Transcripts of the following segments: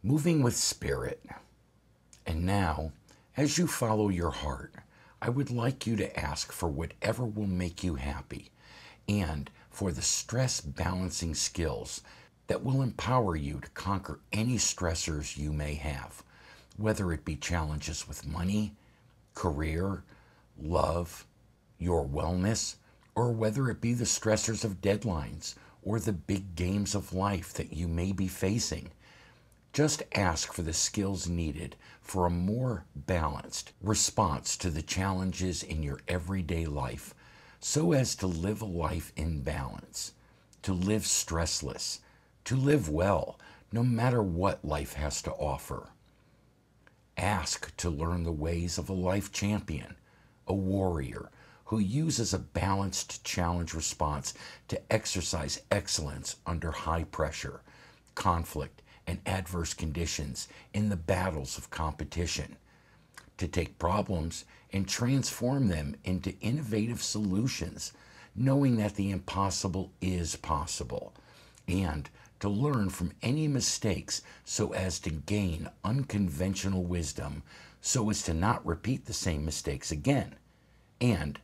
moving with spirit. And now, as you follow your heart, I would like you to ask for whatever will make you happy and for the stress balancing skills that will empower you to conquer any stressors you may have, whether it be challenges with money, career, love, your wellness, or whether it be the stressors of deadlines or the big games of life that you may be facing. Just ask for the skills needed for a more balanced response to the challenges in your everyday life so as to live a life in balance, to live stressless, to live well, no matter what life has to offer. Ask to learn the ways of a life champion, a warrior who uses a balanced challenge response to exercise excellence under high pressure, conflict, and adverse conditions in the battles of competition, to take problems and transform them into innovative solutions, knowing that the impossible is possible, and to learn from any mistakes so as to gain unconventional wisdom so as to not repeat the same mistakes again. And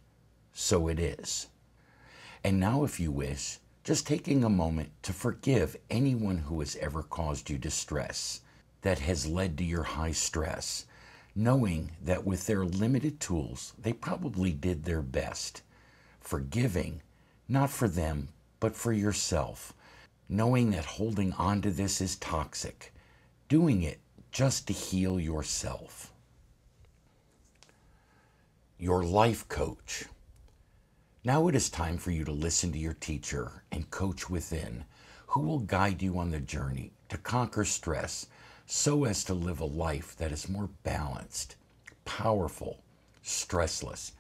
so it is. And now, if you wish, just taking a moment to forgive anyone who has ever caused you distress that has led to your high stress, knowing that with their limited tools, they probably did their best. Forgiving, not for them, but for yourself, knowing that holding on to this is toxic, doing it just to heal yourself. Your life coach. Now it is time for you to listen to your teacher and coach within, who will guide you on the journey to conquer stress so as to live a life that is more balanced, powerful, stressless,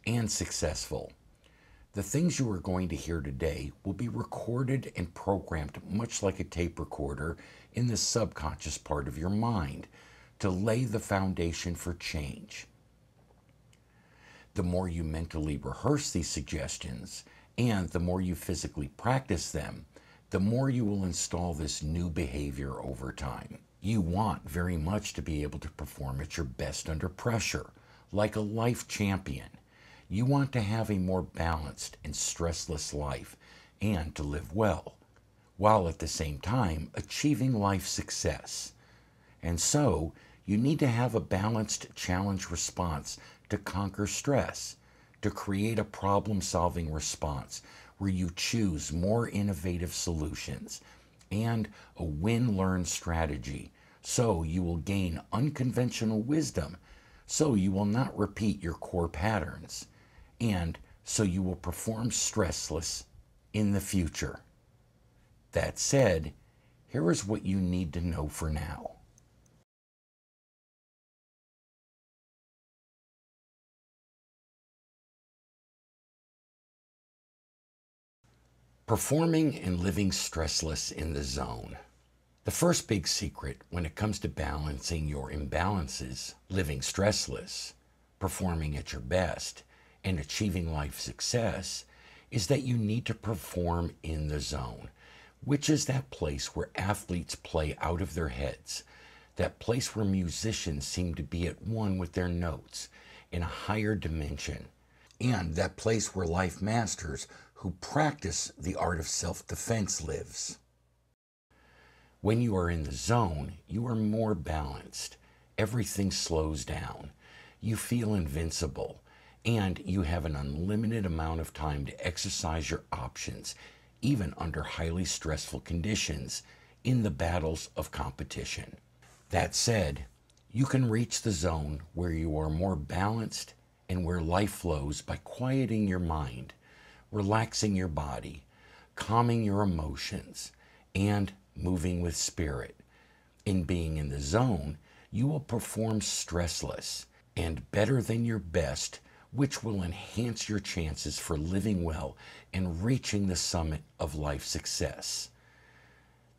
and successful. The things you are going to hear today will be recorded and programmed much like a tape recorder in the subconscious part of your mind to lay the foundation for change. The more you mentally rehearse these suggestions and the more you physically practice them, the more you will install this new behavior over time. You want very much to be able to perform at your best under pressure, like a life champion. You want to have a more balanced and stressless life and to live well, while at the same time achieving life success. And so, you need to have a balanced challenge response to conquer stress, to create a problem-solving response where you choose more innovative solutions, and a win-learn strategy so you will gain unconventional wisdom, so you will not repeat your core patterns, and so you will perform stressless in the future. That said, here is what you need to know for now. Performing and living stressless in the zone. The first big secret when it comes to balancing your imbalances, living stressless, performing at your best, and achieving life success is that you need to perform in the zone, which is that place where athletes play out of their heads, that place where musicians seem to be at one with their notes in a higher dimension, and that place where life masters who practice the art of self-defense lives. When you are in the zone, you are more balanced. Everything slows down. You feel invincible, and you have an unlimited amount of time to exercise your options, even under highly stressful conditions in the battles of competition. That said, you can reach the zone where you are more balanced and where life flows by quieting your mind, relaxing your body, calming your emotions, and moving with spirit. In being in the zone, you will perform stressless and better than your best, which will enhance your chances for living well and reaching the summit of life success.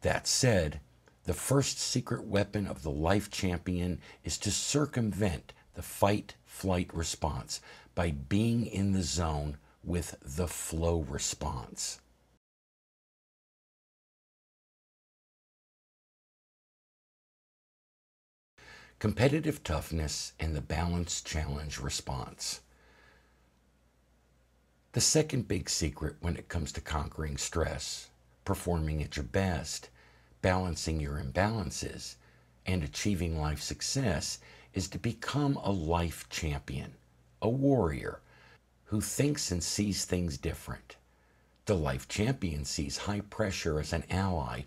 That said, the first secret weapon of the life champion is to circumvent the fight-flight response by being in the zone with the flow response. competitive toughness, and the balanced challenge response. The second big secret when it comes to conquering stress, performing at your best, balancing your imbalances, and achieving life success is to become a life champion, a warrior who thinks and sees things different. The life champion sees high pressure as an ally,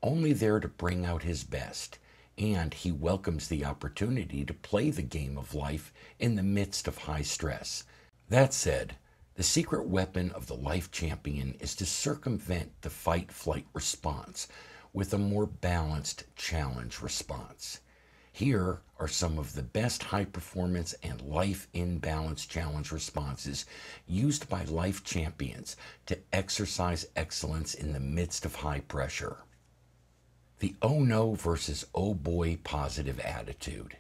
only there to bring out his best, and he welcomes the opportunity to play the game of life in the midst of high stress. That said, the secret weapon of the life champion is to circumvent the fight-flight response with a more balanced challenge response. Here are some of the best high-performance and life-in-balance challenge responses used by life champions to exercise excellence in the midst of high pressure. The oh no versus oh boy positive attitude.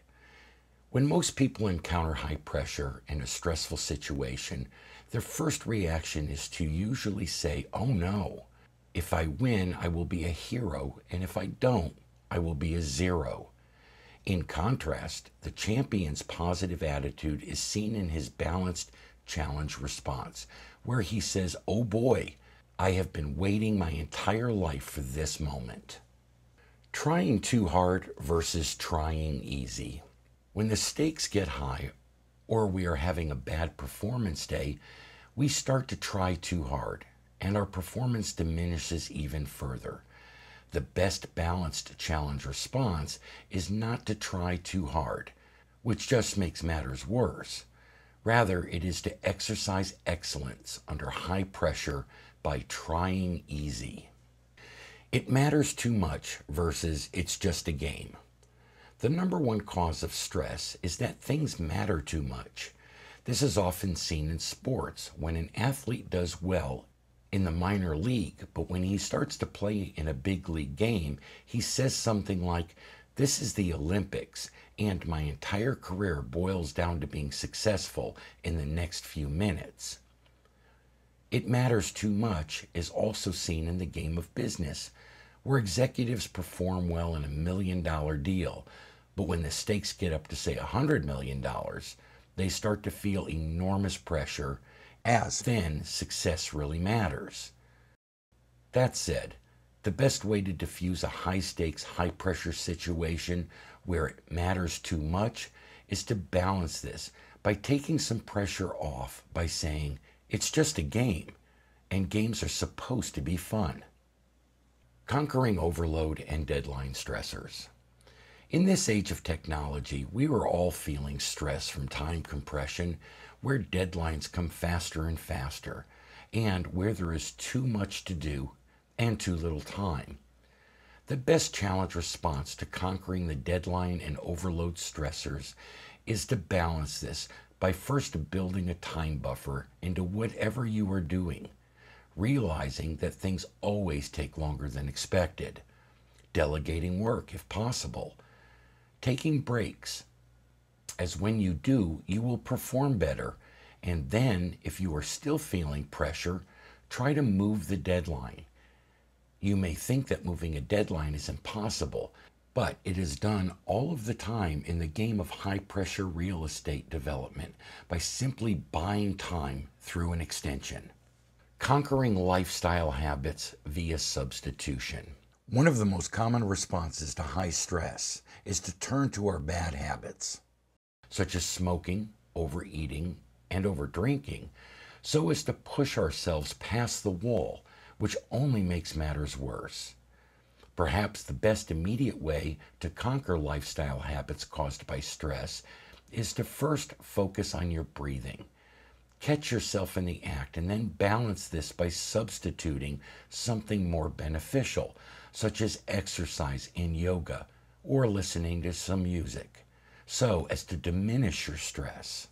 When most people encounter high pressure in a stressful situation, their first reaction is to usually say, oh no. If I win, I will be a hero, and if I don't, I will be a zero. In contrast, the champion's positive attitude is seen in his balanced challenge response, where he says, oh boy, I have been waiting my entire life for this moment. Trying too hard versus trying easy. When the stakes get high, or we are having a bad performance day, we start to try too hard, and our performance diminishes even further. The best balanced challenge response is not to try too hard, which just makes matters worse. Rather, it is to exercise excellence under high pressure by trying easy. It matters too much versus it's just a game. The number one cause of stress is that things matter too much. This is often seen in sports when an athlete does well in the minor league, but when he starts to play in a big league game, he says something like, this is the Olympics, and my entire career boils down to being successful in the next few minutes. It matters too much is also seen in the game of business, where executives perform well in $1 million deal, but when the stakes get up to say $100 million, they start to feel enormous pressure, as then success really matters. That said, the best way to diffuse a high-stakes, high-pressure situation where it matters too much is to balance this by taking some pressure off by saying, it's just a game, and games are supposed to be fun. Conquering overload and deadline stressors. In this age of technology, we are all feeling stress from time compression, where deadlines come faster and faster, and where there is too much to do and too little time. The best challenge response to conquering the deadline and overload stressors is to balance this by first building a time buffer into whatever you are doing, realizing that things always take longer than expected, delegating work if possible, taking breaks, as when you do, you will perform better, and then, if you are still feeling pressure, try to move the deadline. You may think that moving a deadline is impossible, but it is done all of the time in the game of high-pressure real estate development by simply buying time through an extension. Conquering lifestyle habits via substitution. One of the most common responses to high stress is to turn to our bad habits, such as smoking, overeating, and overdrinking, so as to push ourselves past the wall, which only makes matters worse. Perhaps the best immediate way to conquer lifestyle habits caused by stress is to first focus on your breathing. Catch yourself in the act and then balance this by substituting something more beneficial, such as exercise and yoga, or listening to some music, so as to diminish your stress.